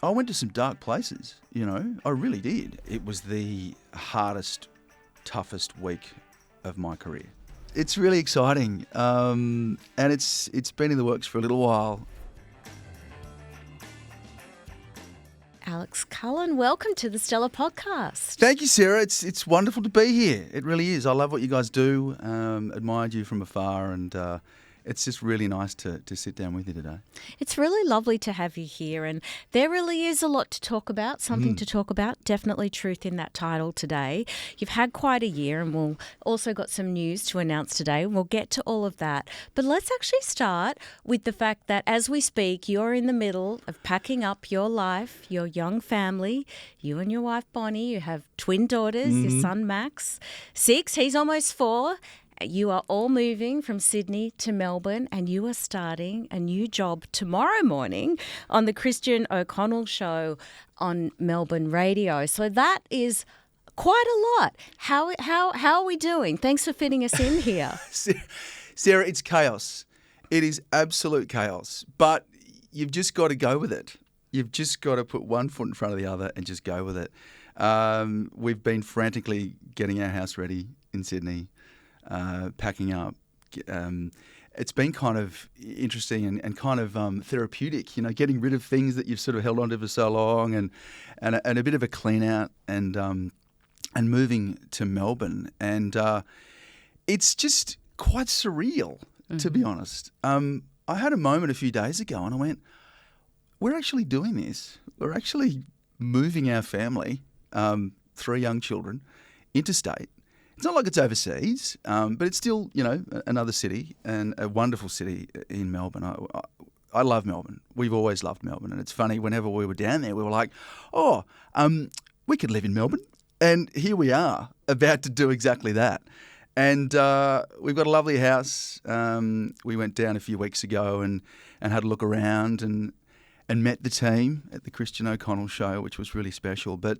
I went to some dark places, I really did. It was the hardest, toughest week of my career. It's really exciting, and it's been in the works for a little while. Alex Cullen, welcome to the Stellar Podcast. Thank you, Sarah. It's wonderful to be here. It really is. I love what you guys do. Admired you from afar, and it's just really nice to sit down with you today. It's really lovely to have you here, and there really is a lot to talk about, something to talk about. Definitely truth in that title today. You've had quite a year, and we'll also got some news to announce today. We'll get to all of that. But let's actually start with the fact that as we speak, you're in the middle of packing up your life, your young family, you and your wife Bonnie. You have twin daughters, your son Max, 6, he's almost 4. You are all moving from Sydney to Melbourne, and you are starting a new job tomorrow morning on the Christian O'Connell show on Melbourne radio. So that is quite a lot. How are we doing? Thanks for fitting us in here. Sarah, it's chaos. It is absolute chaos, but you've just got to go with it. You've just got to put one foot in front of the other and just go with it. We've been frantically getting our house ready in Sydney. Packing up. It's been kind of interesting and kind of therapeutic, getting rid of things that you've sort of held onto for so long and a bit of a clean out and moving to Melbourne. And it's just quite surreal, to be honest. I had a moment a few days ago and I went, we're actually doing this. We're actually moving our family, 3 young children, interstate. It's not like it's overseas, but it's still, another city and a wonderful city in Melbourne. I love Melbourne. We've always loved Melbourne. And it's funny, whenever we were down there, we were like, we could live in Melbourne. And here we are, about to do exactly that. And we've got a lovely house. We went down a few weeks ago and had a look around and met the team at the Christian O'Connell show, which was really special. But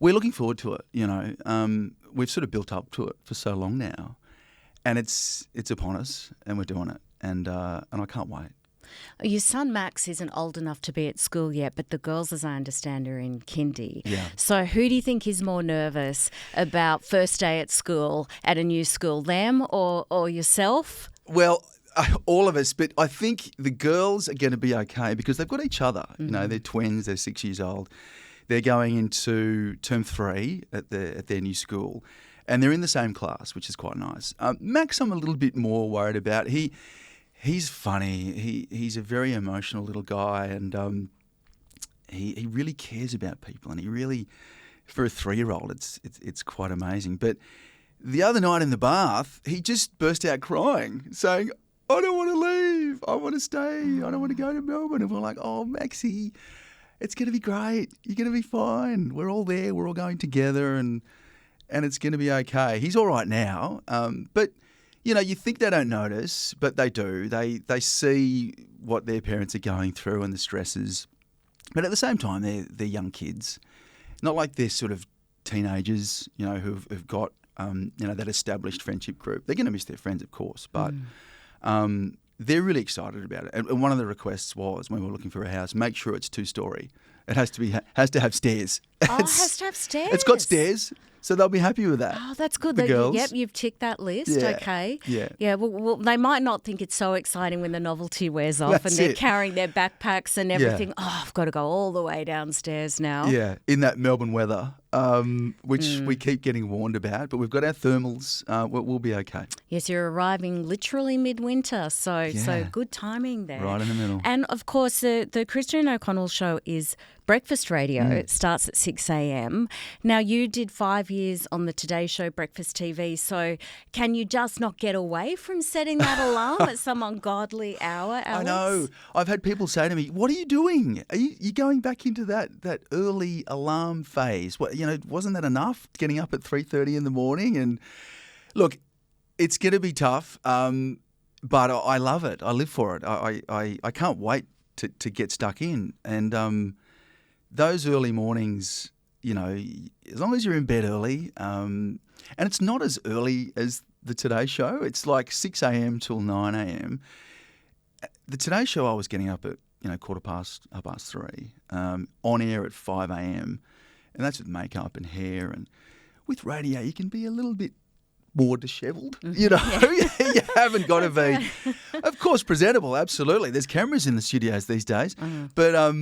we're looking forward to it, We've sort of built up to it for so long now, and it's upon us, and we're doing it, and I can't wait. Your son Max isn't old enough to be at school yet, but the girls, as I understand, are in kindy. Yeah. So who do you think is more nervous about first day at school, at a new school, them or yourself? Well, all of us, but I think the girls are going to be okay because they've got each other. They're twins, they're 6 years old. They're going into term 3 at their new school, and they're in the same class, which is quite nice. Max, I'm a little bit more worried about. He's funny. He's a very emotional little guy, and he really cares about people, and he really, for a 3-year-old, it's quite amazing. But the other night in the bath, he just burst out crying, saying, "I don't want to leave. I want to stay. I don't want to go to Melbourne." And we're like, "Oh, Maxie, it's going to be great. You're going to be fine. We're all there. We're all going together, and it's going to be okay." He's all right now, but you think they don't notice, but they do. They see what their parents are going through and the stresses, but at the same time, they're young kids, not like they're sort of teenagers, who've got that established friendship group. They're going to miss their friends, of course, but. They're really excited about it. And one of the requests was, when we were looking for a house, make sure it's 2-story. It has to have stairs. Oh, it has to have stairs. It's got stairs, so they'll be happy with that. Oh, that's good. The girls. Yep, you've ticked that list. Yeah, okay. Yeah. Well, they might not think it's so excigne when the novelty wears off and they're carrying their backpacks and everything. Yeah. Oh, I've got to go all the way downstairs now. Yeah, in that Melbourne weather, which we keep getting warned about, but we've got our thermals. We'll be okay. Yes, you're arriving literally midwinter, so good timing there. Right in the middle. And of course, the Christian O'Connell show is breakfast radio. It starts at 6 a.m. Now, you did 5 years on the Today Show, Breakfast TV, so can you just not get away from setting that alarm at some ungodly hour, Alex? I know. I've had people say to me, "What are you doing? Are you going back into that early alarm phase? Wasn't that enough, getting up at 3:30 in the morning?" And look, it's going to be tough, but I love it. I live for it. I can't wait to get stuck in. And those early mornings, as long as you're in bed early, and it's not as early as the Today Show. It's like 6 a.m. till 9 a.m. The Today Show, I was getting up at half past 3, on air at 5 a.m, and that's with makeup and hair. And with radio, you can be a little bit more dishevelled, you haven't got to be, of course, presentable. Absolutely, there's cameras in the studios these days, but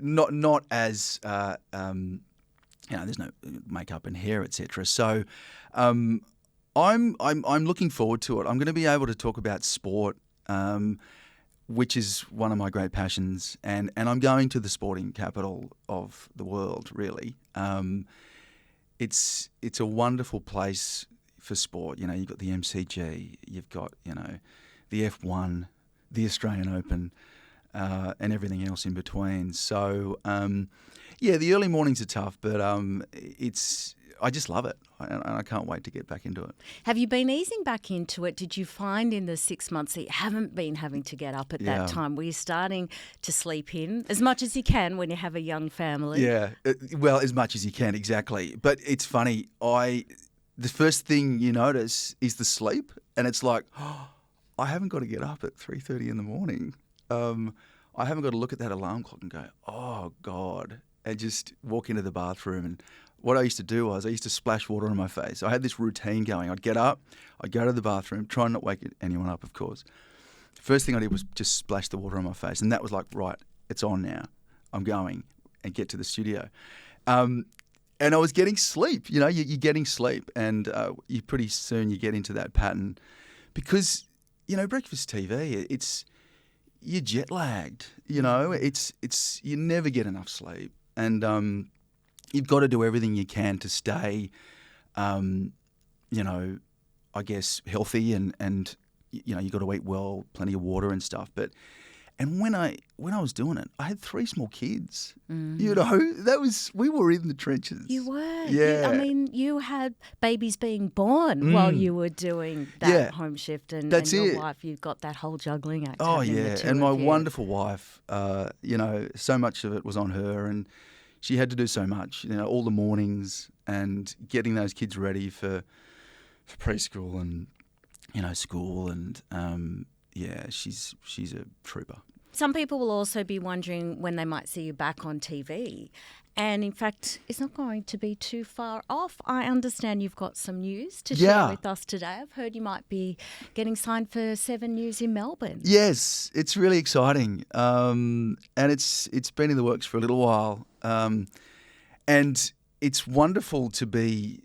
not as there's no makeup and hair, etc. So, I'm looking forward to it. I'm going to be able to talk about sport, which is one of my great passions, and I'm going to the sporting capital of the world. Really, it's a wonderful place for sport. You've got the MCG, you've got the F1, the Australian Open, and everything else in between. So the early mornings are tough, but I just love it, and I can't wait to get back into it. Have you been easing back into it? Did you find in the 6 months that you haven't been having to get up at that time? Were you starting to sleep in as much as you can when you have a young family? Yeah, well, as much as you can, exactly. But it's funny, the first thing you notice is the sleep, and it's like, I haven't got to get up at 3:30 in the morning. I haven't got to look at that alarm clock and go, oh, God, and just walk into the bathroom. And what I used to do was I used to splash water on my face. I had this routine going. I'd get up, I'd go to the bathroom, try and not wake anyone up, of course. First thing I did was just splash the water on my face, and that was like, right, it's on now. I'm going, and get to the studio. And I was getting sleep. You're getting sleep, and you pretty soon you get into that pattern because, breakfast TV, you're jet lagged. It's you never get enough sleep, and you've got to do everything you can to stay, I guess, healthy, and you've got to eat well, plenty of water and stuff. And when I was doing it, I had 3 small kids. We were in the trenches. You were. Yeah. You had babies being born while you were doing that home shift, and your wife, you've got that whole juggling act. Oh yeah, and my wonderful wife, so much of it was on her, and she had to do so much. All the mornings and getting those kids ready for preschool and school, and she's a trooper. Some people will also be wondering when they might see you back on TV. And in fact, it's not going to be too far off. I understand you've got some news to share with us today. I've heard you might be getting signed for 7 News in Melbourne. Yes, it's really exciting. And it's been in the works for a little while. And it's wonderful to be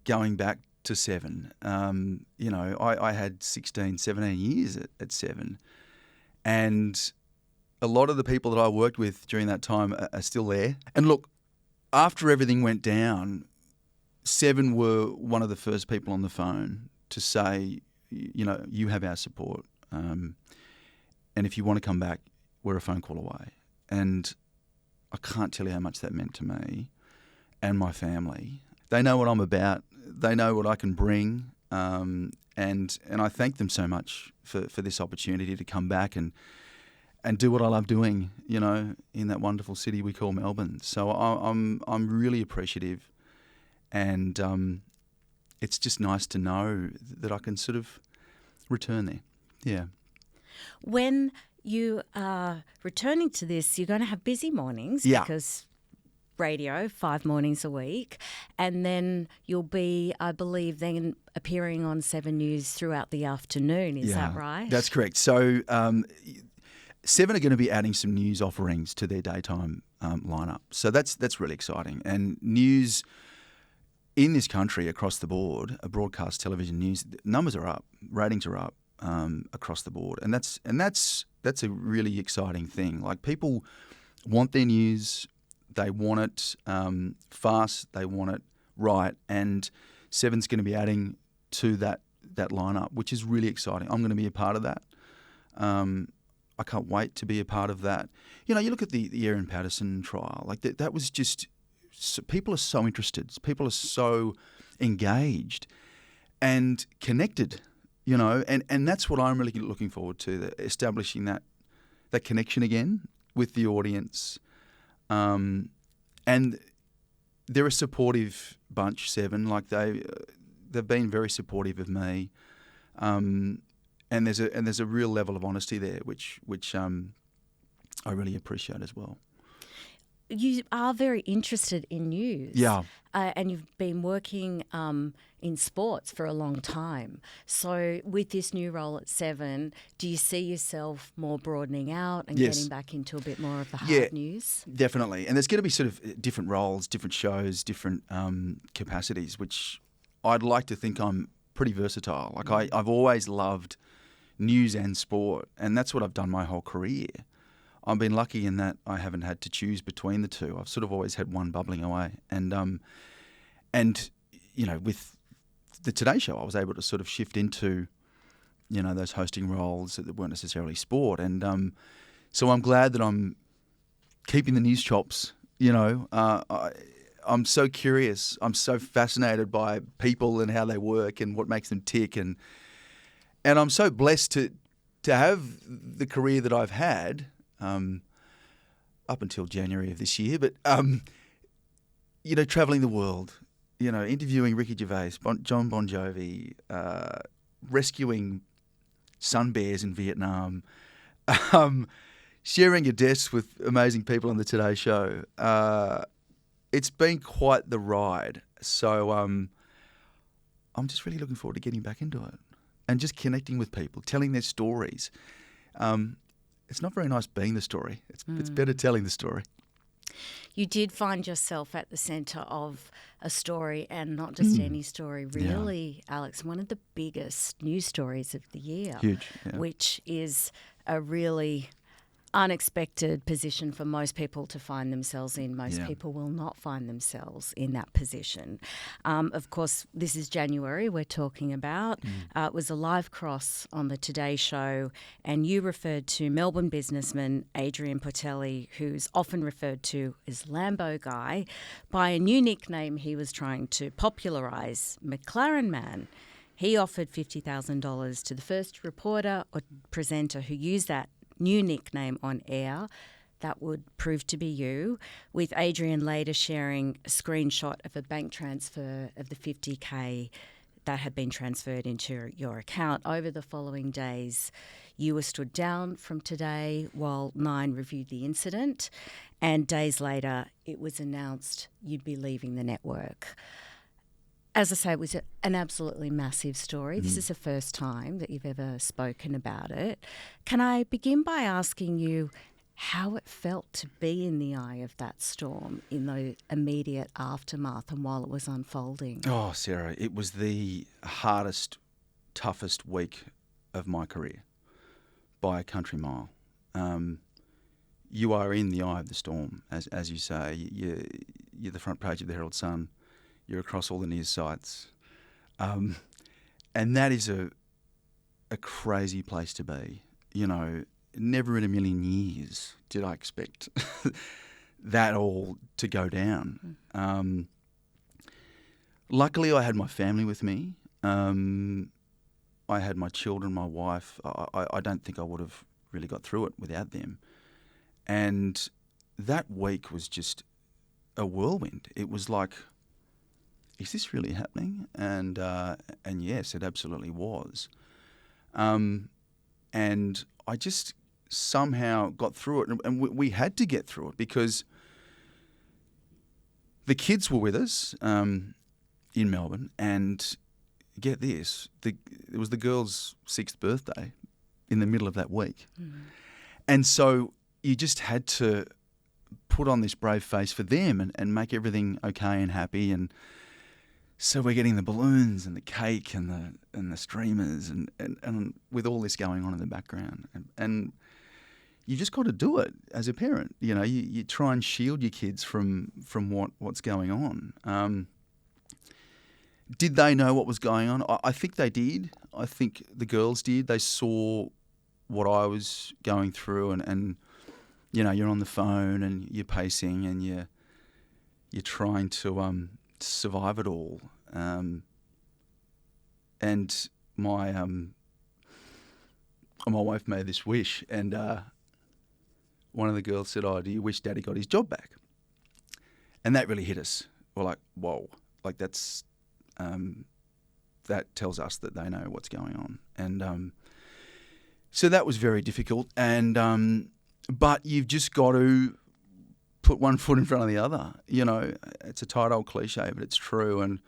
going back to 7. I had 16, 17 years at 7. And a lot of the people that I worked with during that time are still there. And look, after everything went down, 7 were one of the first people on the phone to say, you have our support. And if you want to come back, we're a phone call away. And I can't tell you how much that meant to me and my family. They know what I'm about. They know what I can bring. And I thank them so much for this opportunity to come back and do what I love doing, in that wonderful city we call Melbourne. So I'm really appreciative, and it's just nice to know that I can sort of return there. Yeah. When you are returning to this, you're going to have busy mornings because radio 5 mornings a week, and then you'll be, I believe, then appearing on 7 News throughout the afternoon. Is that right? That's correct. So 7 are going to be adding some news offerings to their daytime lineup. So that's really exciting. And news in this country across the board, broadcast television news, numbers are up, ratings are up across the board, and that's a really exciting thing. Like, people want their news. They want it fast. They want it right. And 7's going to be adding to that lineup, which is really exciting. I'm going to be a part of that. I can't wait to be a part of that. You look at the Erin Patterson trial. Like, that was just, people are so interested. People are so engaged and connected. And that's what I'm really looking forward to, establishing that connection again with the audience. And they're a supportive bunch, 7. Like, they've been very supportive of me, and there's a real level of honesty there, which I really appreciate as well. You are very interested in news. Yeah. And you've been working in sports for a long time. So with this new role at Seven, do you see yourself more broadening out and Yes. getting back into a bit more of the hard news? Definitely. And there's going to be sort of different roles, different shows, different capacities, which I'd like to think I'm pretty versatile. Like I've always loved news and sport, and that's what I've done my whole career. I've been lucky in that I haven't had to choose between the two. I've sort of always had one bubbling away. And with the Today Show, I was able to sort of shift into, those hosting roles that weren't necessarily sport. And so I'm glad that I'm keeping the news chops. I'm so curious. I'm so fascinated by people and how they work and what makes them tick. And I'm so blessed to have the career that I've had up until January of this year. But, travelling the world, interviewing Ricky Gervais, John Bon Jovi, rescuing sun bears in Vietnam, sharing a desk with amazing people on the Today Show. It's been quite the ride. So I'm just really looking forward to getting back into it and just connecting with people, telling their stories. It's not very nice being the story. It's better telling the story. You did find yourself at the centre of a story, and not just any story, really, Alex, one of the biggest news stories of the year. Huge. Yeah. Which is a really unexpected position for most people to find themselves in. Most people will not find themselves in that position. Of course, this is January we're talking about. It was a live cross on the Today Show, and you referred to Melbourne businessman Adrian Portelli, who's often referred to as Lambo Guy, by a new nickname he was trying to popularise, McLaren Man. He offered $50,000 to the first reporter or presenter who used that new nickname on air. That would prove to be you, with Adrian later sharing a screenshot of a bank transfer of the $50K that had been transferred into your account. Over the following days, you were stood down from Today while Nine reviewed the incident, and days later it was announced you'd be leaving the network. As I say, it was an absolutely massive story. This is the first time that you've ever spoken about it. Can I begin by asking you how it felt to be in the eye of that storm in the immediate aftermath and while it was unfolding? Oh, Sarah, it was the hardest, toughest week of my career by a country mile. You are in the eye of the storm, as you say. You're the front page of the Herald Sun. You're across all the news sites. And that is a crazy place to be. Never in a million years did I expect that all to go down. Luckily, I had my family with me. I had my children, my wife. I don't think I would have really got through it without them. And that week was just a whirlwind. It was like, is this really happening? And yes, it absolutely was. And I just somehow got through it. And we had to get through it because the kids were with us in Melbourne. And get this, it was the girl's 6th birthday in the middle of that week. And so you just had to put on this brave face for them and make everything okay and happy. And so we're getting the balloons and the cake and the streamers and with all this going on in the background. And you just got to do it as a parent. You try and shield your kids from what's going on. Did they know what was going on? I think they did. I think the girls did. They saw what I was going through and you're on the phone and you're pacing and you're trying to survive it all. And my wife made this wish, and one of the girls said, "Oh, do you wish Daddy got his job back?" And that really hit us. We're like, "Whoa!" Like that tells us that they know what's going on, and so that was very difficult. And but you've just got to put one foot in front of the other. You know, it's a tight old cliche, but it's true. And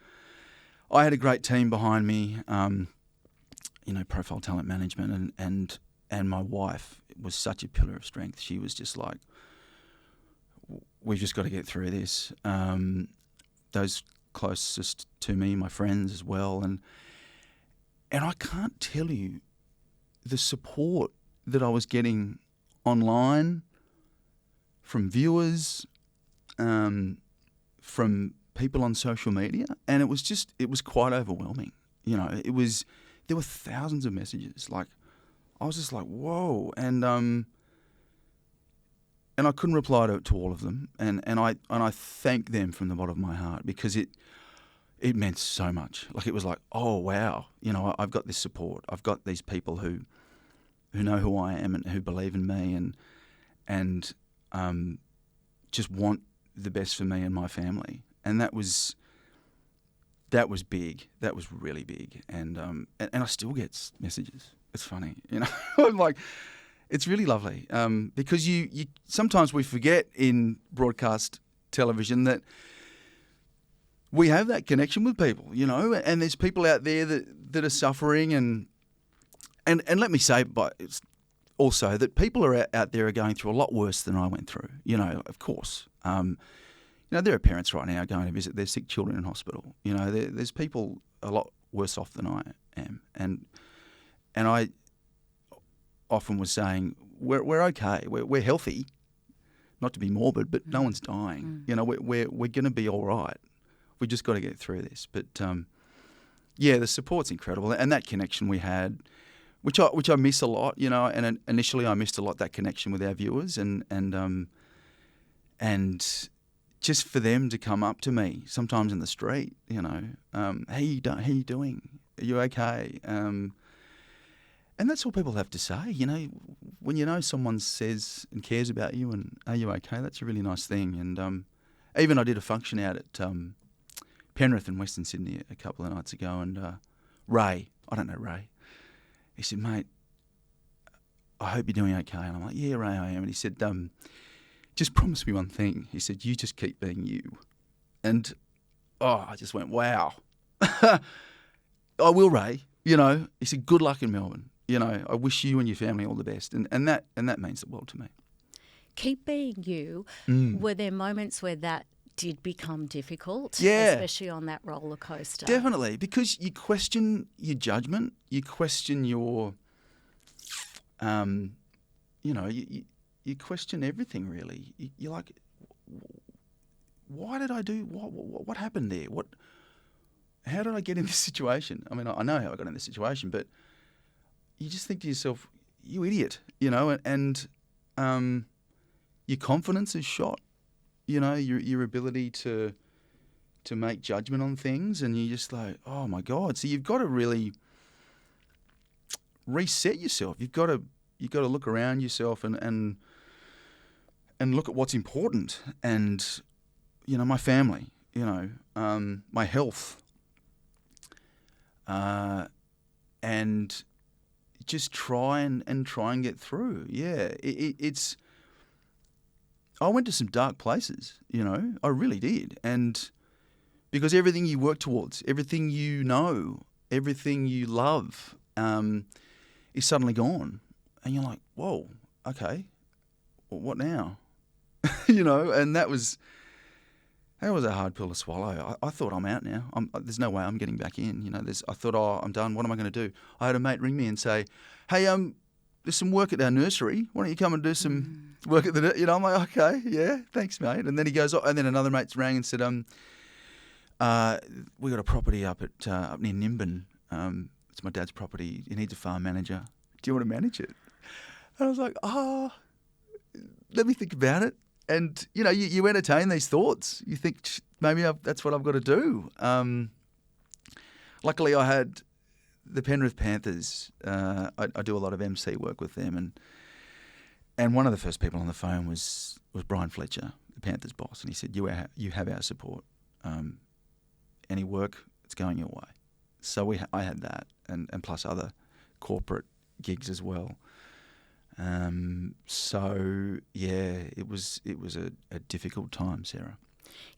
I had a great team behind me, you know, Profile Talent Management, and my wife was such a pillar of strength. She was just like, we've just got to get through this. Those closest to me, my friends as well, and I can't tell you the support that I was getting online from viewers, from people on social media, and it was quite overwhelming. You know, there were thousands of messages. Like, I was just like, whoa, and I couldn't reply to all of them, and I thank them from the bottom of my heart, because it meant so much. Like, it was like, oh wow, you know, I've got this support. I've got these people who know who I am and who believe in me, and just want the best for me and my family. And that was big. That was really big. And I still get messages. It's funny, you know. I'm like, it's really lovely, because you sometimes we forget in broadcast television that we have that connection with people, you know, and there's people out there that are suffering, and let me say, but it's also that people are out there are going through a lot worse than I went through, you know, of course. You know, there are parents right now going to visit their sick children in hospital. You know, there's people a lot worse off than I am, and I often was saying, we're okay, we're healthy, not to be morbid, but no one's dying. You know, we're going to be all right. We just got to get through this. But yeah, the support's incredible, and that connection we had, which I miss a lot. You know, and initially I missed a lot that connection with our viewers, and just for them to come up to me sometimes in the street, you know, how you doing? Are you okay? And that's all people have to say, you know. When you know someone says and cares about you and are you okay, that's a really nice thing. And even I did a function out at Penrith in Western Sydney a couple of nights ago, and Ray, I don't know Ray, he said, mate, I hope you're doing okay. And I'm like, yeah, Ray, I am. And he said, just promise me one thing. He said, you just keep being you. And I just went, wow. I will, Ray. You know, he said, good luck in Melbourne. You know, I wish you and your family all the best. And that means the world to me. Keep being you. Were there moments where that did become difficult? Yeah. Especially on that roller coaster? Definitely, because you question your judgment. You question your, you know, you question everything, really. You're like, why did I do, what happened there? How did I get in this situation? I mean, I know how I got in this situation, but you just think to yourself, you idiot, you know, and your confidence is shot, you know, your ability to make judgment on things, and you're just like, oh my God. So you've got to really reset yourself. You've got to look around yourself and look at what's important, and, you know, my family, you know, my health, and just try and get through. Yeah, it's. I went to some dark places, you know. I really did, and because everything you work towards, everything you know, everything you love, is suddenly gone, and you're like, whoa, okay, well, what now? You know, and that was a hard pill to swallow. I thought, I'm out now. There's no way I'm getting back in. You know, I thought, I'm done. What am I going to do? I had a mate ring me and say, hey, there's some work at our nursery. Why don't you come and do some work at the, you know, I'm like, okay, yeah, thanks, mate. And then he goes, and then another mate rang and said, we got a property up near Nimbin. It's my dad's property. He needs a farm manager. Do you want to manage it? And I was like, let me think about it. And, you know, you entertain these thoughts. You think, maybe that's what I've got to do. Luckily, I had the Penrith Panthers. I do a lot of MC work with them. And one of the first people on the phone was Brian Fletcher, the Panthers boss. And he said, you have our support. Any work, it's going your way. So I had that, and plus other corporate gigs as well. So yeah, it was a difficult time, Sarah.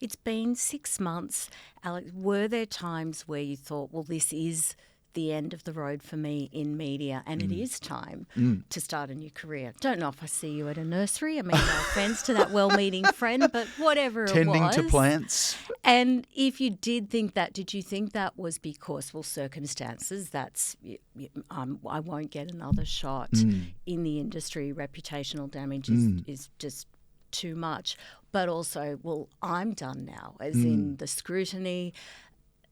It's been 6 months, Alex. Were there times where you thought, well, this is the end of the road for me in media and it is time to start a new career? Don't know if I see you at a nursery. I mean, no offence to that well-meaning friend, but whatever it was. Tending to plants. And if you did think that, did you think that was because, well, circumstances, I won't get another shot in the industry, reputational damage is just too much, but also, well, I'm done now, as in the scrutiny,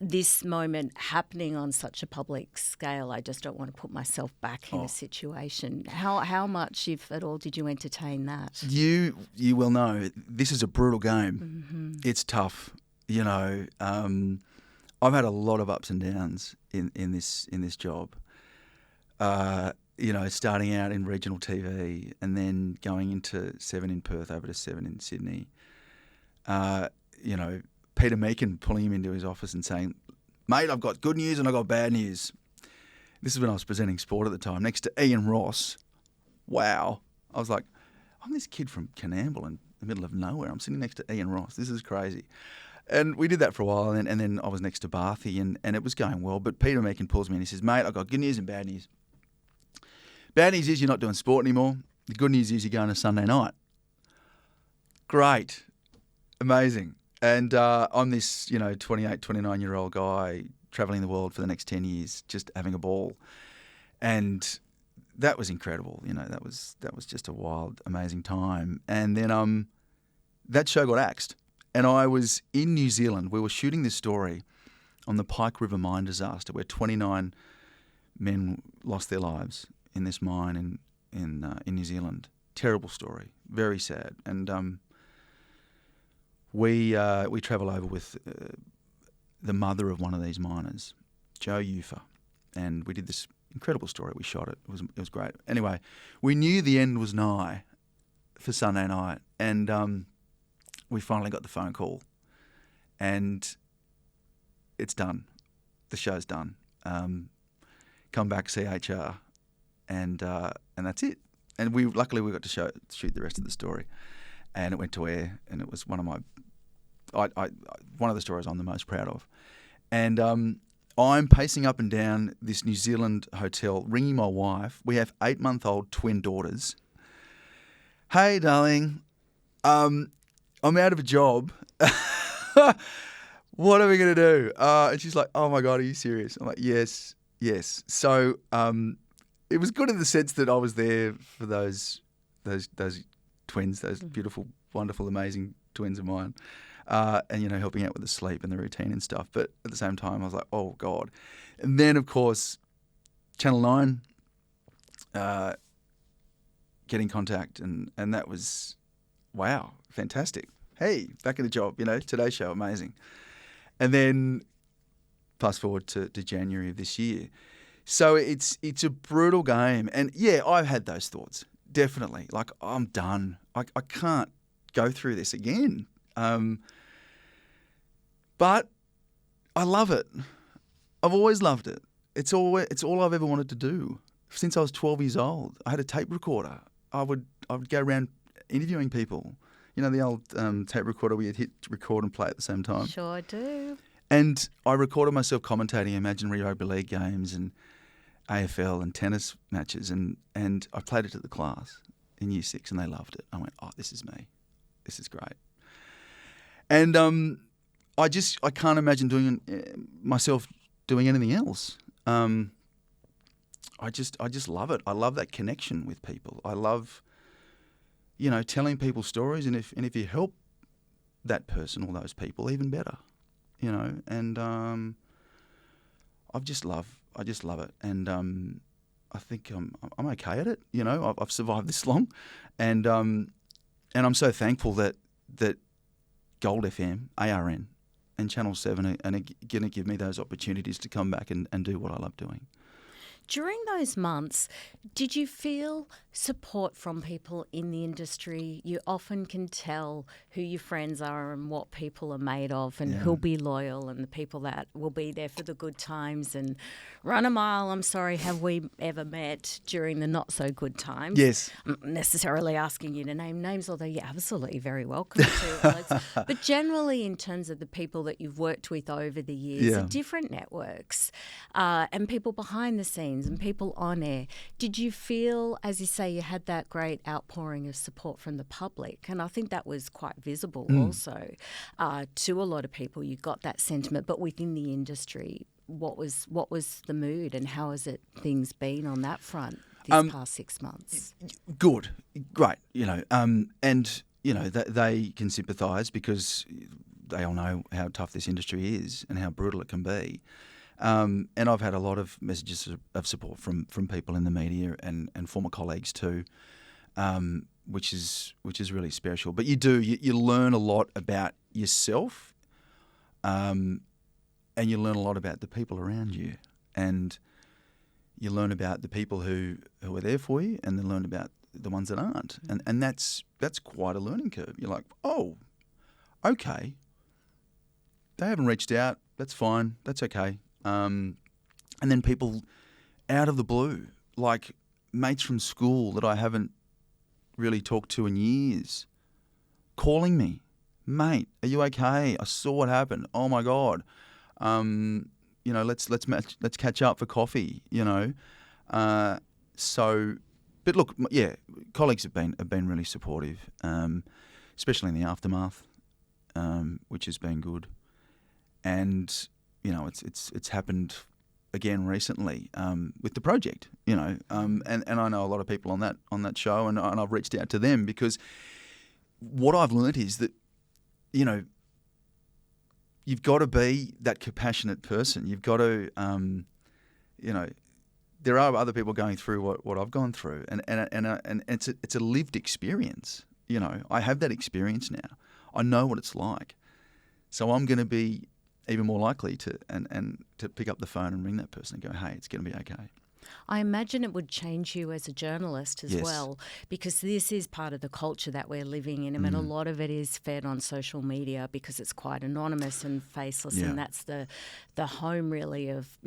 this moment happening on such a public scale, I just don't want to put myself back in a situation. How much, if at all, did you entertain that? You will know this is a brutal game. It's tough. You know, I've had a lot of ups and downs in this job. You know, starting out in regional TV and then going into 7 in Perth, over to 7 in Sydney. You know, Peter Meakin pulling him into his office and saying, "Mate, I've got good news and I've got bad news." This is when I was presenting sport at the time, next to Ian Ross. Wow. I was like, I'm this kid from Canamble in the middle of nowhere. I'm sitting next to Ian Ross. This is crazy. And we did that for a while, and then I was next to Barthy, and it was going well. But Peter Meakin pulls me in and he says, "Mate, I've got good news and bad news. Bad news is you're not doing sport anymore. The good news is you're going to Sunday night." Great. Amazing. And I'm this, 28, 29-year-old guy travelling the world for the next 10 years, just having a ball. And that was incredible. That was just a wild, amazing time. And then that show got axed. And I was in New Zealand. We were shooting this story on the Pike River mine disaster where 29 men lost their lives in this mine in New Zealand. Terrible story. Very sad. And we travel over with the mother of one of these miners, Jo Ufer, and we did this incredible story. We shot it. It was great. Anyway, we knew the end was nigh for Sunday night, and we finally got the phone call, and it's done. The show's done. Come back, CHR, and that's it. And luckily we got to shoot the rest of the story, and it went to air, and it was one of the stories I'm the most proud of. And I'm pacing up and down this New Zealand hotel, ringing my wife. We have 8-month-old twin daughters. "Hey, darling, I'm out of a job. What are we going to do?" And she's like, "Oh my God, are you serious?" I'm like, yes. So it was good in the sense that I was there for those twins, those beautiful, wonderful, amazing twins of mine, and helping out with the sleep and the routine and stuff. But at the same time, I was like, oh God. And then of course, Channel 9 get in contact, and that was wow, fantastic. Hey, back in the job, Today Show, amazing. And then fast forward to January of this year. So it's a brutal game. And yeah, I've had those thoughts, definitely. Like, I'm done. I can't go through this again. But I love it. I've always loved it. It's all I've ever wanted to do. Since I was 12 years old, I had a tape recorder. I would go around interviewing people. The old tape recorder where you'd hit record and play at the same time? Sure do. And I recorded myself commentating imaginary rugby league games and AFL and tennis matches, and I played it to the class in Year 6 and they loved it. I went, oh, this is me. This is great. And I can't imagine myself doing anything else. I just love it. I love that connection with people. I love, telling people stories, and if you help that person or those people, even better, And I just love it, and I think I'm okay at it. I've survived this long, and I'm so thankful that Gold FM, ARN, and Channel 7 are going to give me those opportunities to come back and do what I love doing. During those months, did you feel support from people in the industry? You often can tell who your friends are and what people are made of and who'll be loyal and the people that will be there for the good times and run a mile. I'm sorry, have we ever met during the not so good times? Yes. I'm not necessarily asking you to name names, although you're absolutely very welcome to, Alex. But generally, in terms of the people that you've worked with over the years, Yeah. different networks and people behind the scenes and people on air, did you feel, as you say, you had that great outpouring of support from the public? And I think that was quite visible also to a lot of people. You got that sentiment, but within the industry, what was the mood and how has things been on that front this past 6 months? Good, great, and they can sympathise because they all know how tough this industry is and how brutal it can be. And I've had a lot of messages of support from people in the media and former colleagues too, which is really special. But you learn a lot about yourself, and you learn a lot about the people around you, and you learn about the people who are there for you, and then learn about the ones that aren't, and that's quite a learning curve. You're like, oh, okay, they haven't reached out. That's fine. That's okay. And then people out of the blue, like mates from school that I haven't really talked to in years, calling me, mate, are you okay? I saw what happened. Oh my God. Let's catch up for coffee. But look, yeah, colleagues have been really supportive, especially in the aftermath, which has been good, and it's happened again recently with the project, and I know a lot of people on that show, and I've reached out to them because what I've learnt is that you've got to be that compassionate person. You've got to there are other people going through what I've gone through, and it's a lived experience. I have that experience now. I know what it's like, so I'm going to be even more likely to pick up the phone and ring that person and go, hey, it's going to be okay. I imagine it would change you as a journalist as Yes. well, because this is part of the culture that we're living in. I mean, a lot of it is fed on social media because it's quite anonymous and faceless, Yeah. and that's the home really of,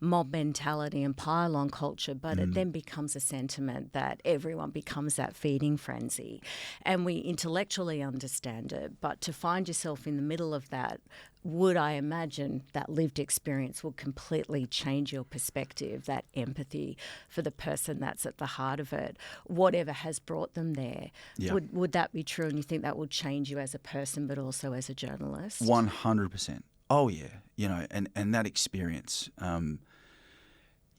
mob mentality and pile-on culture. But it then becomes a sentiment that everyone becomes that feeding frenzy. And we intellectually understand it, but to find yourself in the middle of that, would I imagine that lived experience will completely change your perspective, that empathy for the person that's at the heart of it, whatever has brought them there. Yeah. Would that be true, and you think that would change you as a person but also as a journalist? 100%. Oh, yeah. And that experience,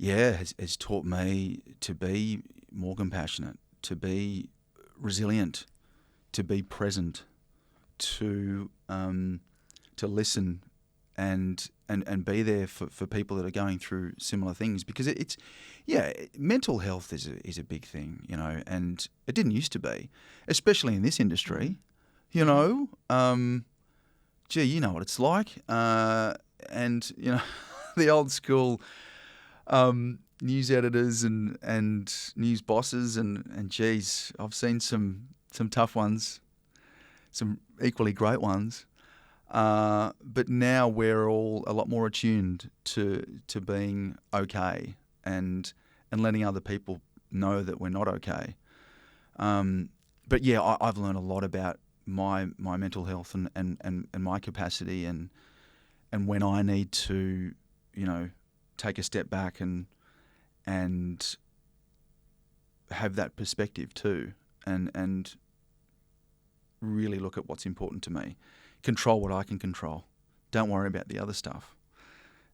has taught me to be more compassionate, to be resilient, to be present, to listen and be there for people that are going through similar things, because mental health is a big thing, and it didn't used to be, especially in this industry, you know what it's like, and the old school news editors and news bosses and geez, I've seen some tough ones, some equally great ones. But now we're all a lot more attuned to being okay and letting other people know that we're not okay. But yeah, I've learned a lot about my mental health and my capacity and when I need to, take a step back and have that perspective too, and really look at what's important to me. Control what I can control. Don't worry about the other stuff.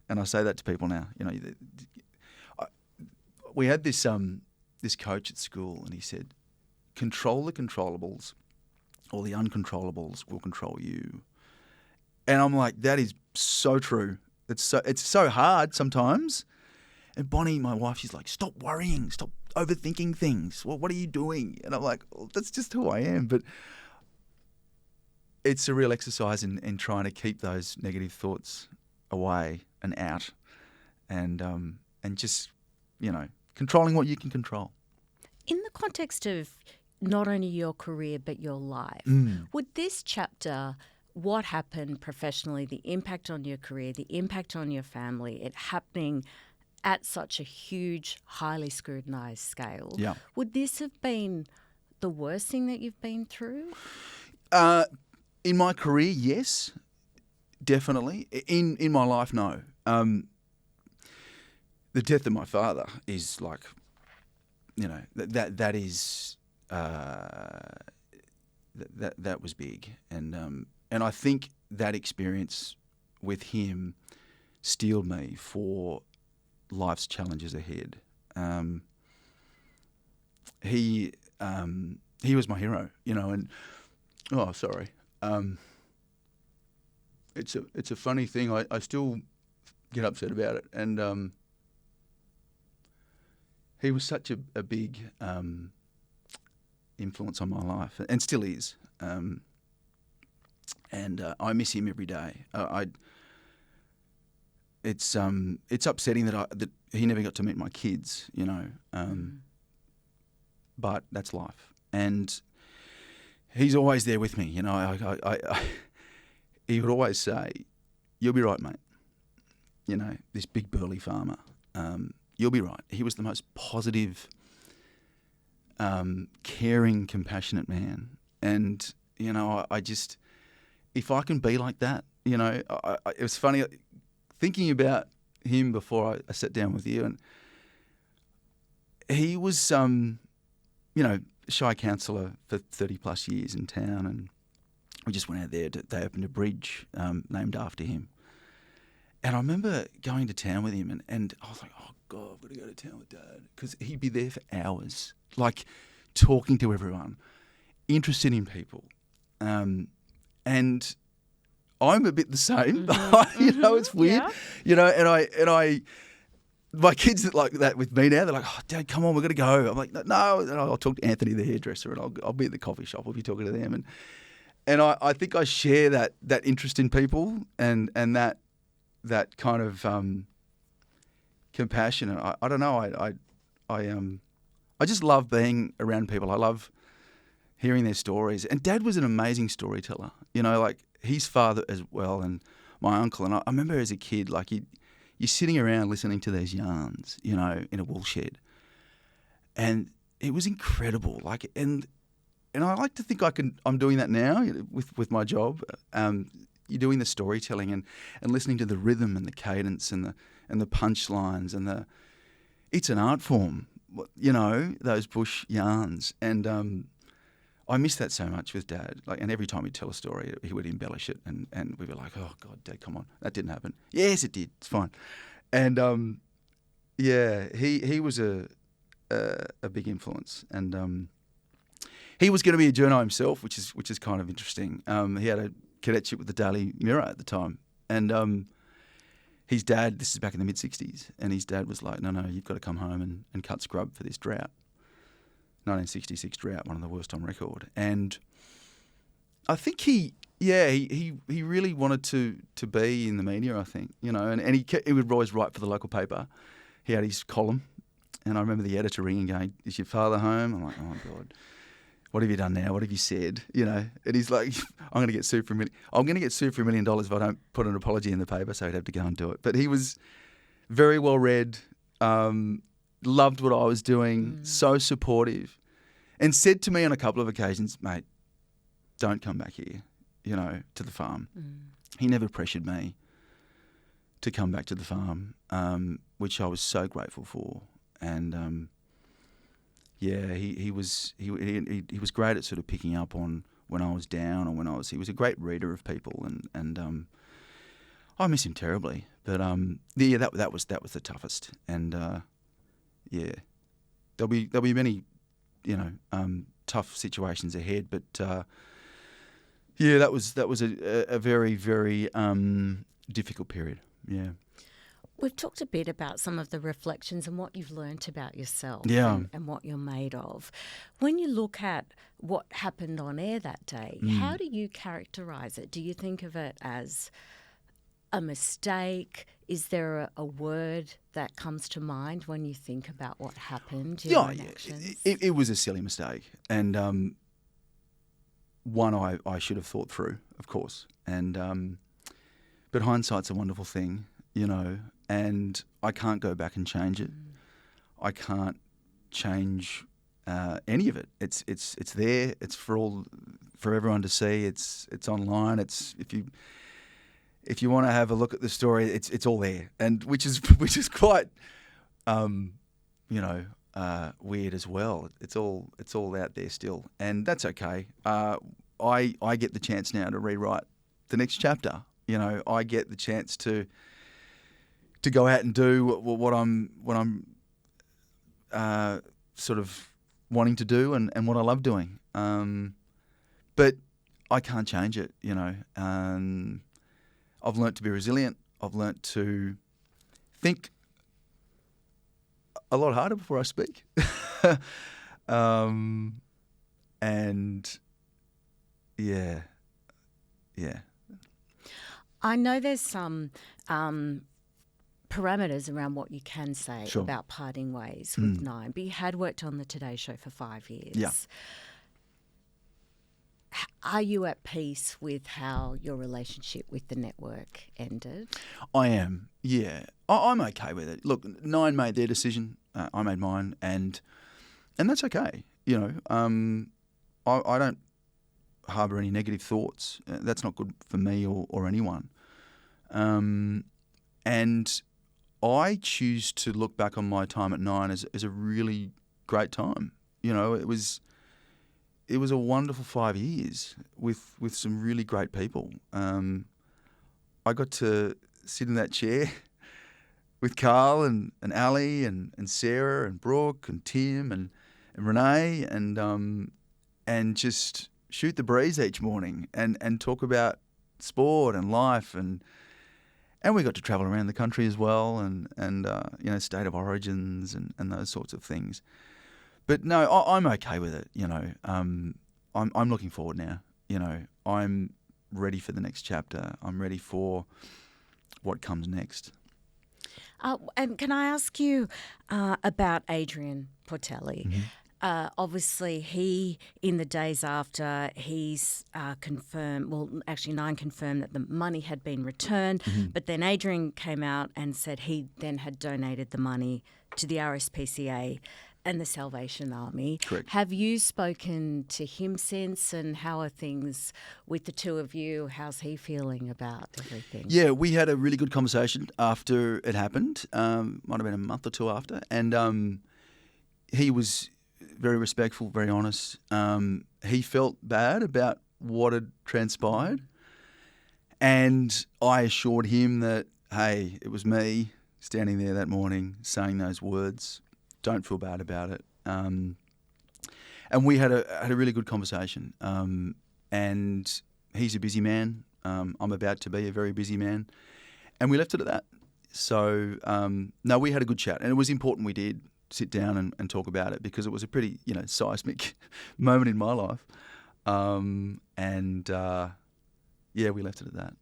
And I say that to people now. We had this coach at school, and he said, "Control the controllables, or the uncontrollables will control you." And I'm like, that is so true. It's so hard sometimes. And Bonnie, my wife, she's like, "Stop worrying. Stop overthinking things. Well, what are you doing?" And I'm like, well, that's just who I am. But it's a real exercise in trying to keep those negative thoughts away and out, and just controlling what you can control. In the context of not only your career but your life, would this chapter, what happened professionally, the impact on your career, the impact on your family, it happening at such a huge, highly scrutinised scale, would this have been the worst thing that you've been through? In my career, yes, definitely. In my life, no. The death of my father is like, that is that was big, and I think that experience with him steeled me for life's challenges ahead. He was my hero, and it's a funny thing. I still get upset about it, and he was such a big influence on my life, and still is. And I miss him every day. It's upsetting that he never got to meet my kids, but that's life. And he's always there with me, he would always say, "You'll be right, mate." This big burly farmer. You'll be right. He was the most positive, caring, compassionate man. And, I just, if I can be like that, it was funny thinking about him before I sat down with you. And he was, shy counsellor for 30 plus years in town. And we just went out there. They opened a bridge named after him. And I remember going to town with him and I was like, oh, God, I've got to go to town with Dad. Because he'd be there for hours, like talking to everyone, interested in people. And I'm a bit the same. It's weird. And I my kids are like that with me now. They're like, oh, Dad, come on, we've got to go. I'm like, no. And I'll talk to Anthony, the hairdresser, and I'll be at the coffee shop. I'll be talking to them. And I think I share that interest in people and that kind of compassion. I don't know. I just love being around people. I love hearing their stories. And Dad was an amazing storyteller. Like his father as well, and my uncle. And I remember as a kid, like you're sitting around listening to these yarns, in a wool shed, and it was incredible. Like and I like to think I'm doing that now with my job. You're doing the storytelling and listening to the rhythm and the cadence and the punchlines it's an art form, those bush yarns. And I miss that so much with Dad. Like, and every time he'd tell a story, he would embellish it, and we'd be like, "Oh God, Dad, come on, that didn't happen." Yes, it did. It's fine. And he was a big influence, and he was going to be a journo himself, which is kind of interesting. He had a cadetship with the Daily Mirror at the time, and his dad, this is back in the mid-'60s, and his dad was like, no, you've got to come home and cut scrub for this drought. 1966 drought, one of the worst on record. And I think he really wanted to be in the media, I think, and he would always write for the local paper. He had his column, and I remember the editor ringing going, "Is your father home?" I'm like, oh, God. What have you done now? What have you said? And he's like, I'm going to get sued for $1 million if I don't put an apology in the paper, so he'd have to go and do it. But he was very well read, loved what I was doing, so supportive, and said to me on a couple of occasions, "Mate, don't come back here, to the farm." He never pressured me to come back to the farm, which I was so grateful for. And he was great at sort of picking up on when I was down or he was a great reader of people, and I miss him terribly. But that was the toughest, and there'll be many tough situations ahead, but that was a very, very difficult period. Yeah. We've talked a bit about some of the reflections and what you've learnt about yourself and what you're made of. When you look at what happened on air that day, how do you characterise it? Do you think of it as a mistake? Is there a word that comes to mind when you think about what happened, your own actions? It was a silly mistake, and one I should have thought through, of course. And but hindsight's a wonderful thing, and I can't go back and change it. I can't change any of it. It's there. It's for everyone to see. It's online. It's if you want to have a look at the story, it's all there, and which is quite weird as well. It's all out there still, and that's okay. I get the chance now to rewrite the next chapter. I get the chance to go out and do what I'm sort of wanting to do and what I love doing. But I can't change it. I've learnt to be resilient. I've learnt to think a lot harder before I speak. And yeah. I know there's some parameters around what you can say Sure. about parting ways with Nine, but you had worked on the Today Show for 5 years. Yeah. Are you at peace with how your relationship with the network ended? I am, yeah. I'm okay with it. Look, Nine made their decision. I made mine, and that's okay. I don't harbour any negative thoughts. That's not good for me or anyone. And I choose to look back on my time at Nine as a really great time. It was a wonderful 5 years with some really great people. I got to sit in that chair with Carl and Ali and Sarrah and Brooke and Tim and Renee and just shoot the breeze each morning and talk about sport and life and we got to travel around the country as well and state of origins and those sorts of things. But no, I'm okay with it. I'm looking forward now. I'm ready for the next chapter. I'm ready for what comes next. And can I ask you about Adrian Portelli? Mm-hmm. Obviously, he, in the days after, he's confirmed, well, actually Nine confirmed that the money had been returned, but then Adrian came out and said he then had donated the money to the RSPCA and the Salvation Army. Correct. Have you spoken to him since, and how are things with the two of you? How's he feeling about everything? Yeah, we had a really good conversation after it happened. Might have been a month or two after. And he was very respectful, very honest. He felt bad about what had transpired. And I assured him that, hey, it was me standing there that morning saying those words. Don't feel bad about it. And we had a really good conversation. And he's a busy man. I'm about to be a very busy man. And we left it at that. So, no, we had a good chat. And it was important we did sit down and talk about it because it was a pretty, seismic moment in my life. Yeah, we left it at that.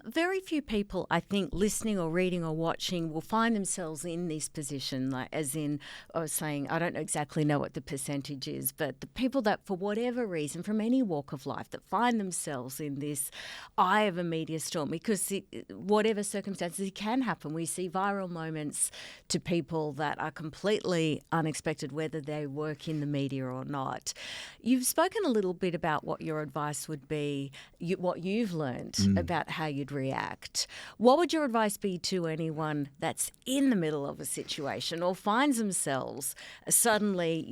Very few people, I think, listening or reading or watching will find themselves in this position, like as in, I was saying, I don't exactly know what the percentage is, but the people that, for whatever reason, from any walk of life, that find themselves in this eye of a media storm, because whatever circumstances, it can happen. We see viral moments to people that are completely unexpected, whether they work in the media or not. You've spoken a little bit about what your advice would be, what you've learned about how you'd react. What would your advice be to anyone that's in the middle of a situation or finds themselves suddenly,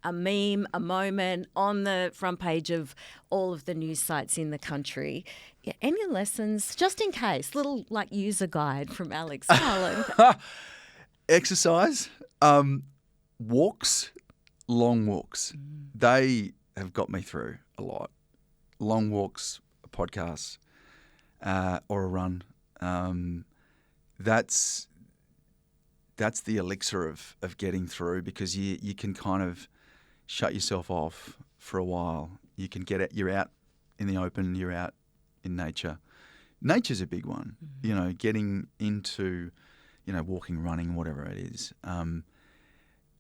a meme, a moment on the front page of all of the news sites in the country? Yeah, any lessons, just in case, little user guide from Alex Cullen. Exercise, walks, long walks. They have got me through a lot. Long walks, podcasts. Or a run. That's the elixir of getting through, because you can kind of shut yourself off for a while. You can you're out in the open, you're out in nature, nature's a big one. Getting into, walking, running, whatever it is,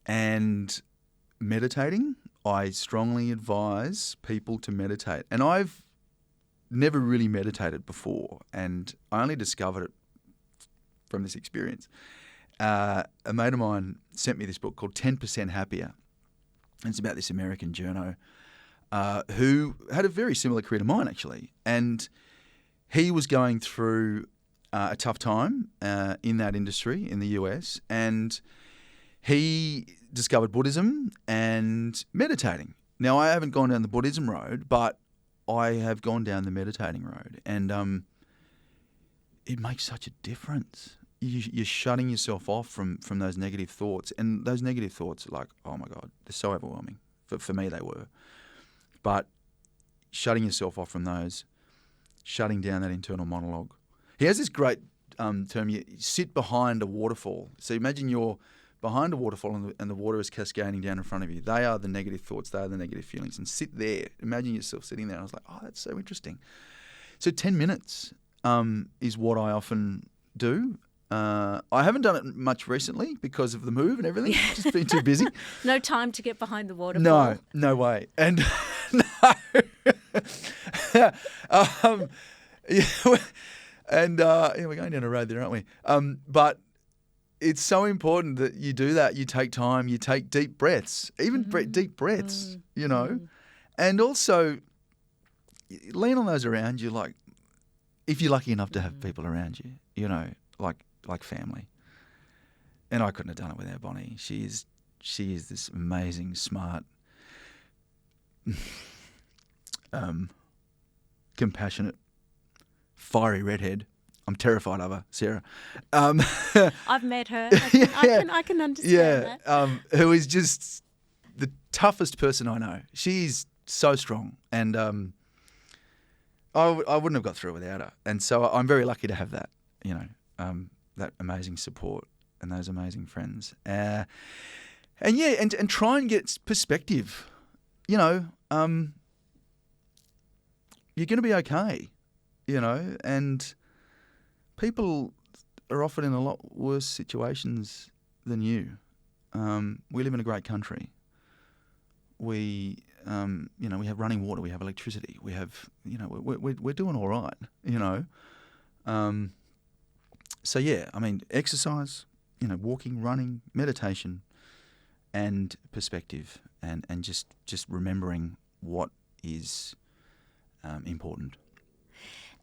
and meditating. I strongly advise people to meditate, and I've never really meditated before, and I only discovered it from this experience. A mate of mine sent me this book called 10% Happier. And it's about this American journo who had a very similar career to mine, actually. And he was going through a tough time in that industry in the US, and he discovered Buddhism and meditating. Now, I haven't gone down the Buddhism road, but I have gone down the meditating road, and it makes such a difference. You're shutting yourself off from those negative thoughts, and those negative thoughts are like, oh my God, they're so overwhelming. For me, they were. But shutting yourself off from those, shutting down that internal monologue. He has this great term, you sit behind a waterfall. So imagine you're behind a waterfall and the water is cascading down in front of you. They are the negative thoughts, they are the negative feelings, and sit there. Imagine yourself sitting there. And I was like, oh, that's so interesting. So 10 minutes is what I often do. I haven't done it much recently because of the move and everything. Just been too busy. No time to get behind the waterfall. No way. And no. We're going down a road there, aren't we? But it's so important that you do that. You take time. You take deep breaths, even deep breaths. And also lean on those around you. Like, if you're lucky enough to have people around you, like family. And I couldn't have done it without Bonnie. She is this amazing, smart, compassionate, fiery redhead. I'm terrified of her, Sarrah. I've met her. I can understand that. Who is just the toughest person I know. She's so strong, and I wouldn't have got through without her. And so I'm very lucky to have that, that amazing support and those amazing friends. And try and get perspective. You're going to be okay, and people are often in a lot worse situations than you. We live in a great country. We have running water, we have electricity, we have, we're doing all right, So exercise, walking, running, meditation, and perspective, and just remembering what is important.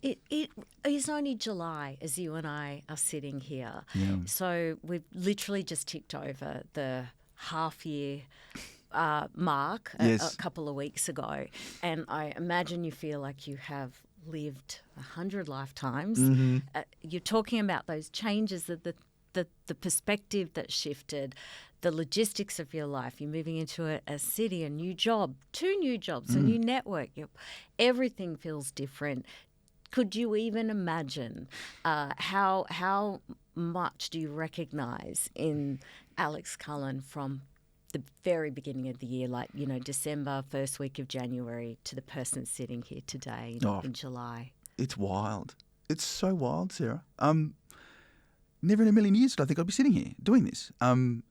It is only July as you and I are sitting here. Yeah. So we've literally just ticked over the half-year mark a couple of weeks ago. And I imagine you feel like you have lived 100 lifetimes. Mm-hmm. You're talking about those changes, the perspective that shifted, the logistics of your life. You're moving into a city, a new job, 2 new jobs, a new network. Everything feels different. Could you even imagine how much do you recognise in Alex Cullen from the very beginning of the year, like, December, first week of January, to the person sitting here today in July? It's wild. It's so wild, Sarrah. Never in a million years did I think I'd be sitting here doing this. And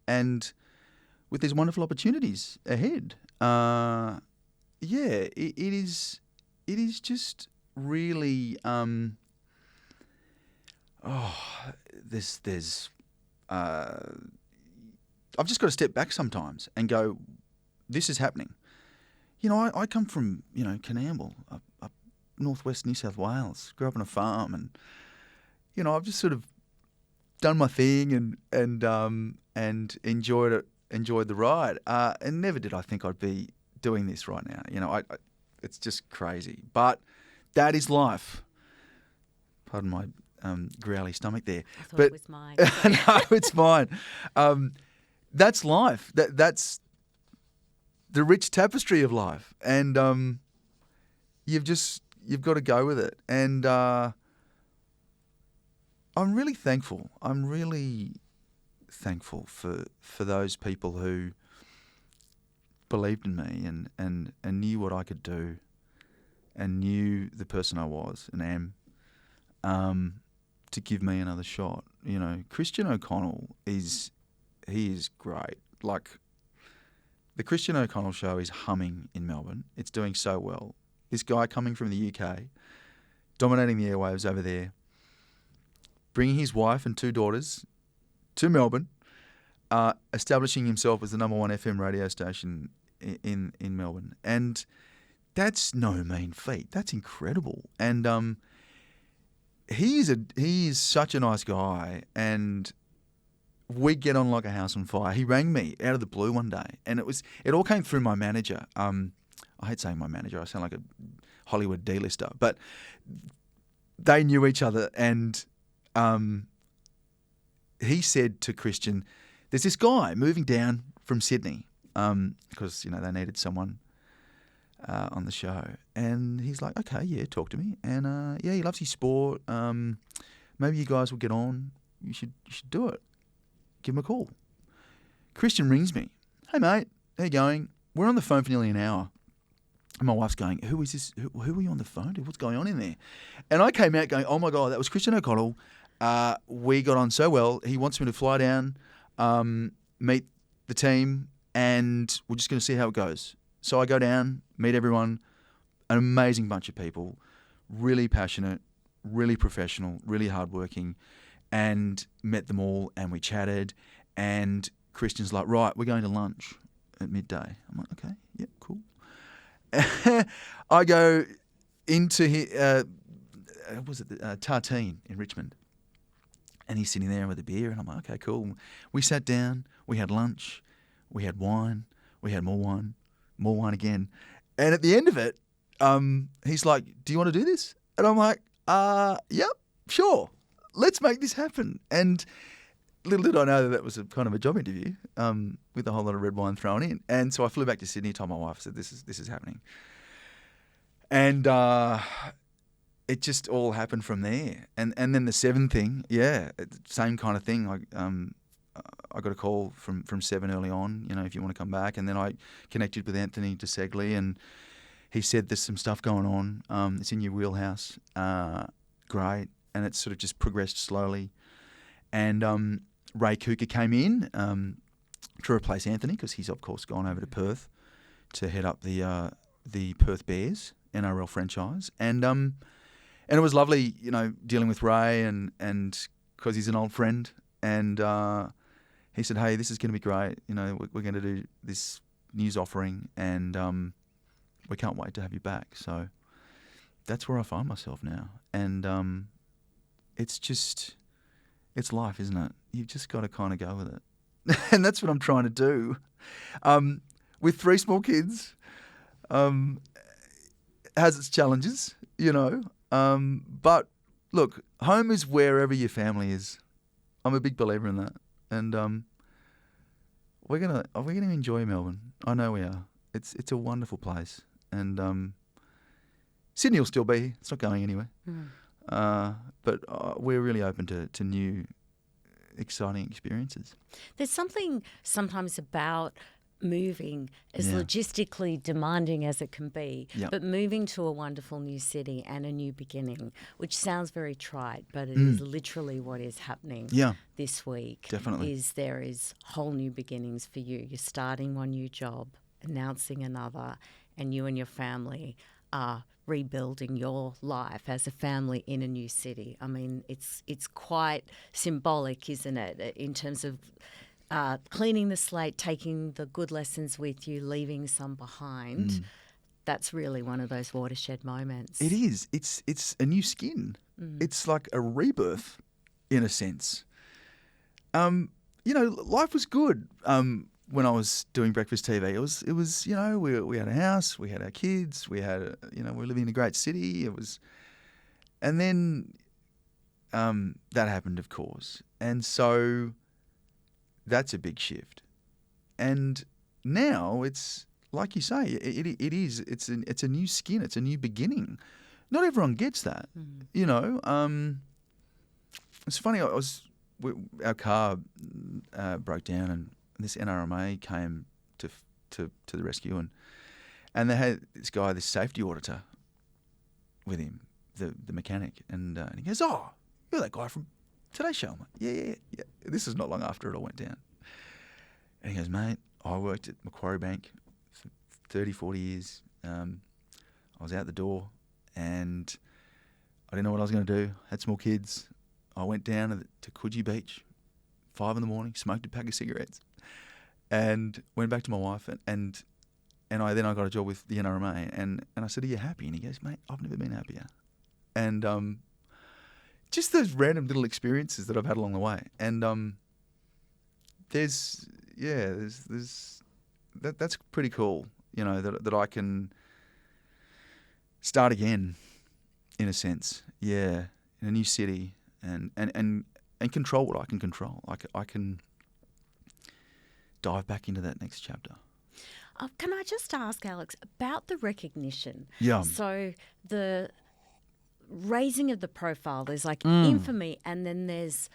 with these wonderful opportunities ahead. It is just really there's I've just got to step back sometimes and go, this is happening. I come from Canamble, up northwest New South Wales. Grew up on a farm, and I've just sort of done my thing and enjoyed the ride. And never did I think I'd be doing this right now. It's just crazy, but that is life. Pardon my growly stomach there. I thought it was mine. No, it's fine. That's life. That's the rich tapestry of life, and you've got to go with it. And I'm really thankful. I'm really thankful for those people who believed in me and knew what I could do, and knew the person I was and am. to give me another shot. You know, Christian O'Connell is great. Like, the Christian O'Connell show is humming in Melbourne. It's doing so well. This guy coming from the UK, dominating the airwaves over there, bringing his wife and 2 daughters to Melbourne, establishing himself as the number 1 FM radio station in Melbourne. And that's no mean feat. That's incredible. And he is such a nice guy, and we get on like a house on fire. He rang me out of the blue one day, and it all came through my manager. I hate saying my manager. I sound like a Hollywood D-lister, but they knew each other, and he said to Christian, "There's this guy moving down from Sydney because they needed someone on the show," and he's like, "Okay, yeah, talk to me." And he loves his sport. Maybe you guys will get on. You should do it. Give him a call. Christian rings me. "Hey, mate, how you going?" We're on the phone for nearly an hour. And my wife's going, "Who is this? Who are you on the phone to? What's going on in there?" And I came out going, "Oh, my God, that was Christian O'Connell. We got on so well. He wants me to fly down, meet the team, and we're just going to see how it goes." So I go down, meet everyone, an amazing bunch of people, really passionate, really professional, really hardworking, and met them all, and we chatted, and Christian's like, "Right, we're going to lunch at midday." I'm like, "Okay, yeah, cool." I go into Tartine in Richmond, and he's sitting there with a beer, and I'm like, "Okay, cool." We sat down, we had lunch, we had wine, we had more wine again, and at the end of it, he's like, "Do you want to do this?" And I'm like, "Yep, sure. Let's make this happen." And little did I know that was a kind of a job interview with a whole lot of red wine thrown in. And so I flew back to Sydney, told my wife, said, this is happening. And it just all happened from there. And then the Seven thing, same kind of thing. I got a call from Seven early on, if you want to come back. And then I connected with Anthony DeSegli, and he said, "There's some stuff going on. It's in your wheelhouse." Great. And it sort of just progressed slowly. And Ray Cooker came in to replace Anthony, because he's, of course, gone over to Perth to head up the Perth Bears NRL franchise. And it was lovely, dealing with Ray, and because he's an old friend. And he said, "Hey, this is going to be great. We're going to do this news offering, and we can't wait to have you back." So that's where I find myself now. And it's life, isn't it? You've just got to kind of go with it. And that's what I'm trying to do. With 3 small kids, has its challenges, But look, home is wherever your family is. I'm a big believer in that. And we're gonna enjoy Melbourne. I know we are. It's a wonderful place. And Sydney will still be here. It's not going anywhere. But we're really open to new, exciting experiences. There's something sometimes about moving, as logistically demanding as it can be, but moving to a wonderful new city and a new beginning, which sounds very trite, but it is literally what is happening this week. Definitely. There is whole new beginnings for you. You're starting one new job, announcing another, and you and your family are rebuilding your life as a family in a new city. I mean, it's quite symbolic, isn't it, in terms of cleaning the slate, taking the good lessons with you, leaving some behind. That's really one of those watershed moments. It is. It's a new skin. It's like a rebirth, in a sense. Life was good. When I was doing breakfast TV, it was we had a house, we had our kids, we had we were living in a great city. And then that happened, of course, and so that's a big shift. And now it's like you say, it is. It's a new skin. It's a new beginning. Not everyone gets that, It's funny. Our car broke down, and this NRMA came to the rescue, and they had this guy, this safety auditor, with him, the mechanic, and he goes, "Oh, you're that guy from Today's Show." I'm like, yeah. This is not long after it all went down. And he goes, "Mate, I worked at Macquarie Bank for 30, 40 years. I was out the door and I didn't know what I was going to do. Had small kids. I went down to Coogee Beach, 5 a.m, smoked a pack of cigarettes, and went back to my wife. And I got a job with the NRMA. And I said, 'Are you happy?' And he goes, 'Mate, I've never been happier.' And just those random little experiences that I've had along the way. And there's that's pretty cool, that I can start again, in a sense, in a new city, and control what I can control. I can dive back into that next chapter. Can I just ask, Alex, about the recognition? Yeah. So the raising of the profile, there's like infamy, and then there's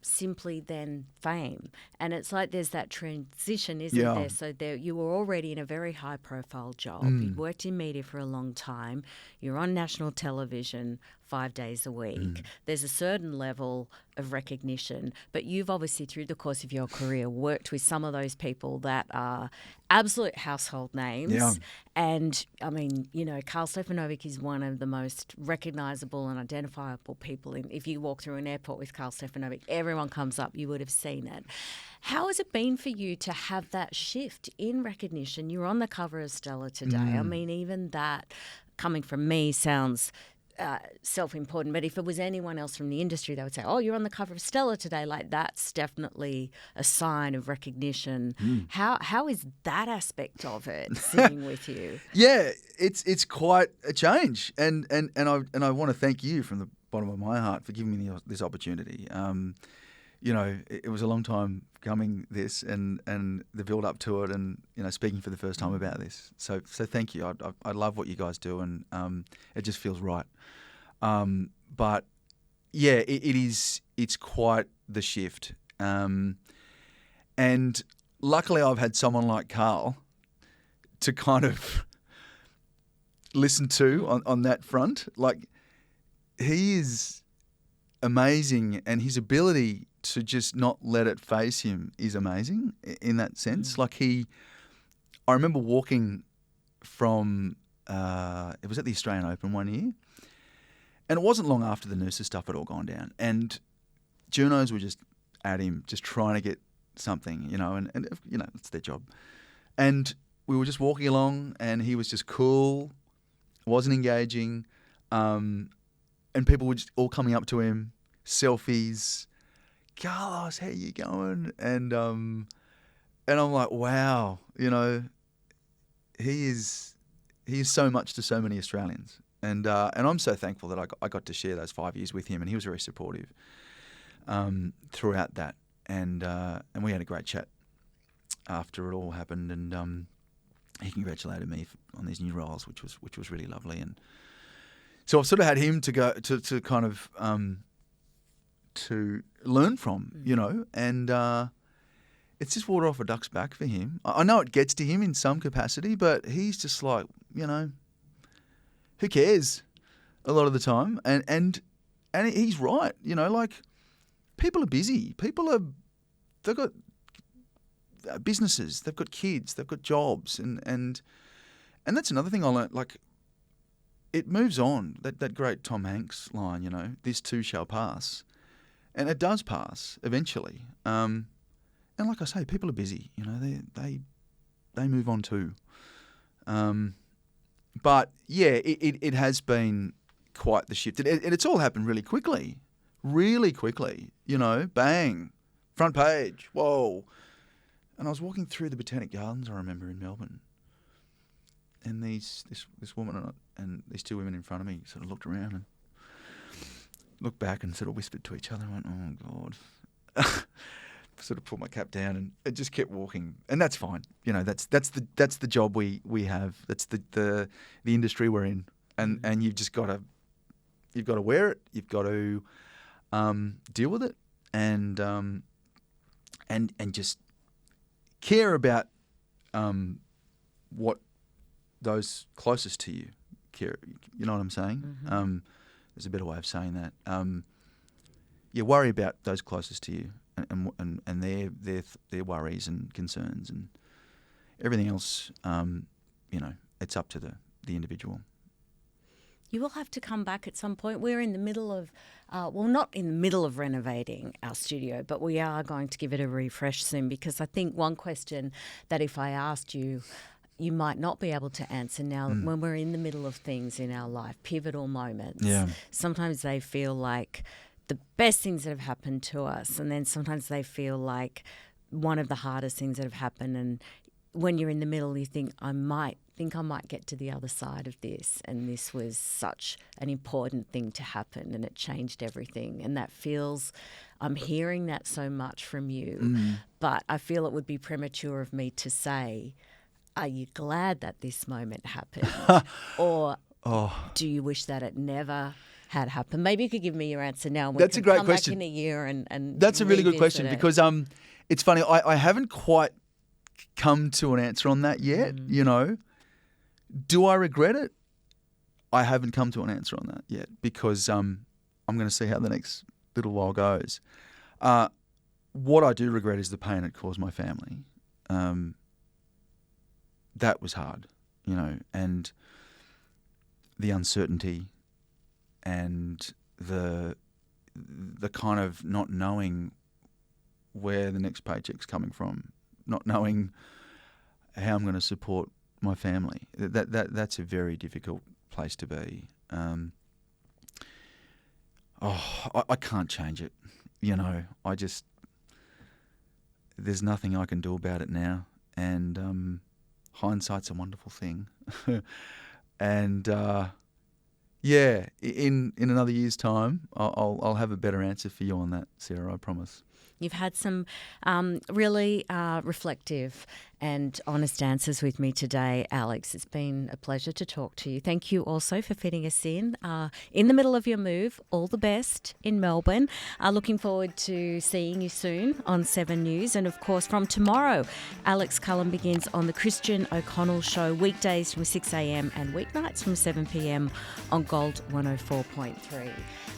simply then fame, and it's like there's that transition, isn't there? So you were already in a very high profile job. You'd worked in media for a long time. You're on national television 5 days a week. There's a certain level of recognition, but you've obviously, through the course of your career, worked with some of those people that are absolute household names. Yeah. And I mean, Karl Stefanovic is one of the most recognisable and identifiable people. If you walk through an airport with Karl Stefanovic, everyone comes up. You would have seen it. How has it been for you to have that shift in recognition? You're on the cover of Stella today. I mean, even that, coming from me, sounds self-important, but if it was anyone else from the industry, they would say, "Oh, you're on the cover of Stella today." Like, that's definitely a sign of recognition. How is that aspect of it sitting with you? Yeah, it's quite a change, and I want to thank you from the bottom of my heart for giving me this opportunity. It was a long time coming, this, and the build up to it, and speaking for the first time about this. So thank you. I love what you guys do, and it just feels right. But yeah, it's quite the shift. And luckily, I've had someone like Karl to kind of listen to on that front. Like, he is amazing, and his ability to just not let it phase him is amazing in that sense. Like, I remember walking from, it was at the Australian Open one year, and it wasn't long after the Noosa stuff had all gone down, and journos were just at him, just trying to get something, and it's their job. And we were just walking along, and he was just cool, wasn't engaging, and people were just all coming up to him, selfies, "Carlos, how you going?" And I'm like, wow, he is so much to so many Australians, and I'm so thankful that I got to share those 5 years with him, and he was very supportive throughout that, and we had a great chat after it all happened, and he congratulated me on these new roles, which was really lovely, and so I've sort of had him to go to kind of to learn from, and it's just water off a duck's back for him. I know it gets to him in some capacity, but he's just like, who cares a lot of the time, and he's right, like, people are busy, they've got businesses, they've got kids, they've got jobs, and that's another thing I learned, like, it moves on, that great Tom Hanks line, "This too shall pass." And it does pass eventually. And like I say, people are busy. They move on too. But yeah, it has been quite the shift, and it's all happened really quickly. Bang, front page. Whoa! And I was walking through the Botanic Gardens, I remember, in Melbourne, and this woman and these two women in front of me sort of looked around and looked back and sort of whispered to each other and went, "Oh, God." Sort of put my cap down and just kept walking. And that's fine. That's the job we have. That's the industry we're in. And you've just got to wear it. You've got to deal with it and just care about what those closest to you care. You know what I'm saying? There's a better way of saying that. Worry about those closest to you and their worries and concerns, and everything else. It's up to the individual. You will have to come back at some point. We're in the middle of, not in the middle of renovating our studio, but we are going to give it a refresh soon, because I think one question that if I asked you, you might not be able to answer now when we're in the middle of things in our life, pivotal moments. Yeah. Sometimes they feel like the best things that have happened to us, and then sometimes they feel like one of the hardest things that have happened. And when you're in the middle, you think, I might get to the other side of this, and this was such an important thing to happen, and it changed everything. And that feels, I'm hearing that so much from you, but I feel it would be premature of me to say, are you glad that this moment happened? Or do you wish that it never had happened? Maybe you could give me your answer now. And That's a great question. Back in a year and that's a really good revisit question, it. because it's funny. I haven't quite come to an answer on that yet. Do I regret it? I haven't come to an answer on that yet, because I'm going to see how the next little while goes. What I do regret is the pain it caused my family. That was hard, and the uncertainty and the kind of not knowing where the next paycheck's coming from, not knowing how I'm going to support my family. That's a very difficult place to be. I can't change it. There's nothing I can do about it now, and hindsight's a wonderful thing. And in another year's time, I'll have a better answer for you on that, Sarah, I promise. You've had some really reflective and honest answers with me today, Alex. It's been a pleasure to talk to you. Thank you also for fitting us in the middle of your move. All the best in Melbourne. Looking forward to seeing you soon on 7 News. And, of course, from tomorrow, Alex Cullen begins on the Christian O'Connell Show, weekdays from 6 a.m. and weeknights from 7 p.m. on Gold 104.3.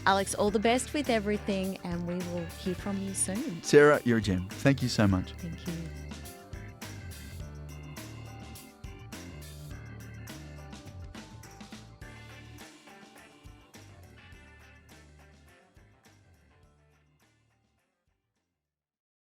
Alex, all the best with everything, and we will hear from you soon. Sarah, you're a gem. Thank you so much. Thank you.